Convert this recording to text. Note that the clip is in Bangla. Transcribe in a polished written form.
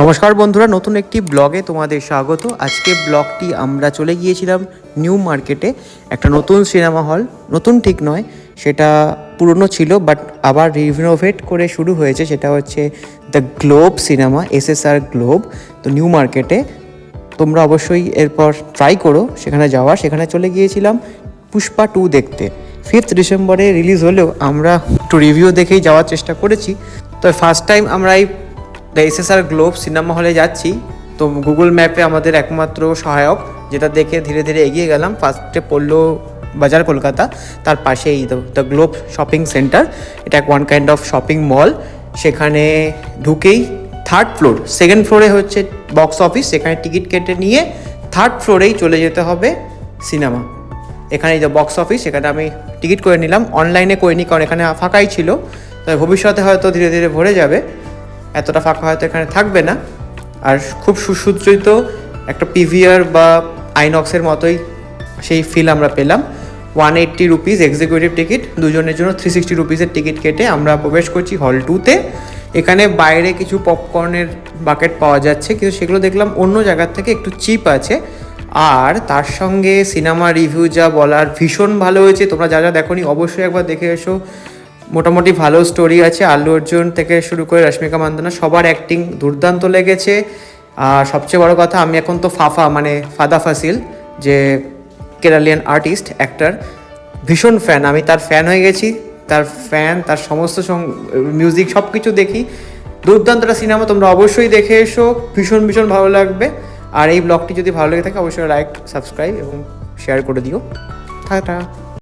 নমস্কার বন্ধুরা, নতুন একটি ব্লগে তোমাদের স্বাগত। আজকে ব্লগটি আমরা চলে গিয়েছিলাম নিউ মার্কেটে, একটা নতুন সিনেমা হল। নতুন ঠিক নয়, সেটা পুরনো ছিল বাট আবার রিনোভেট করে শুরু হয়েছে। সেটা হচ্ছে the globe cinema, SSR globe. তো নিউ মার্কেটে তোমরা অবশ্যই এরপর ট্রাই করো সেখানে যাওয়া। সেখানে চলে গিয়েছিলাম পুষ্পা 2 দেখতে। 5th ডিসেম্বরে রিলিজ হলেও আমরা একটু রিভিউ দেখেই যাওয়ার চেষ্টা করেছি। তো ফার্স্ট টাইম আমরা এই দ্য SSR গ্লোব সিনেমা হলে যাচ্ছি। তো গুগল ম্যাপে আমাদের একমাত্র সহায়ক, যেটা দেখে ধীরে ধীরে এগিয়ে গেলাম। ফার্স্টে পড়লো বাজার কলকাতা, তার পাশেই দ্য গ্লোব শপিং সেন্টার। এটা one kind of shopping mall. সেখানে ঢুকেই থার্ড ফ্লোর, সেকেন্ড ফ্লোরে হচ্ছে বক্স অফিস। সেখানে টিকিট কেটে নিয়ে থার্ড ফ্লোরেই চলে যেতে হবে সিনেমা। এখানেই দ্য বক্স অফিস, সেখানে আমি টিকিট করে নিলাম। অনলাইনে করিনি, কারণ এখানে ফাঁকাই ছিল। তবে ভবিষ্যতে হয়তো ধীরে ধীরে ভরে যাবে, এতটা ফাঁকা হয়তো এখানে থাকবে না। আর খুব সুসজ্জিত একটা PVR বা আইনক্সের মতোই সেই ফিল আমরা পেলাম। 180 রুপিস এক্সিকিউটিভ টিকিট, দুজনের জন্য 360 রুপিসের টিকিট কেটে আমরা প্রবেশ করছি হল 2তে। এখানে বাইরে কিছু পপকর্নের বাকেট পাওয়া যাচ্ছে, কিন্তু সেগুলো দেখলাম অন্য জায়গার থেকে একটু চিপ আছে। আর তার সঙ্গে সিনেমা রিভিউ যা বলার, ভীষণ ভালো হয়েছে। তোমরা যা যা দেখোনি অবশ্যই একবার দেখে এসো। মোটামুটি ভালো স্টোরি আছে। আল্লু অর্জুন থেকে শুরু করে রশ্মিকা মান্দানা সবার অ্যাক্টিং দুর্দান্ত লেগেছে। আর সবচেয়ে বড় কথা, আমি এখন তো ফাদা ফাসিল, যে কেরালিয়ান আর্টিস্ট অ্যাক্টর, ভীষণ ফ্যান। আমি তার ফ্যান হয়ে গেছি, তার সমস্ত মিউজিক সব কিছু দেখি। দুর্দান্ত একটা সিনেমা, তোমরা অবশ্যই দেখে এসো, ভীষণ ভীষণ ভালো লাগবে। আর এই ব্লগটি যদি ভালো লেগে থাকে অবশ্যই লাইক, সাবস্ক্রাইব এবং শেয়ার করে দিও। টাটা।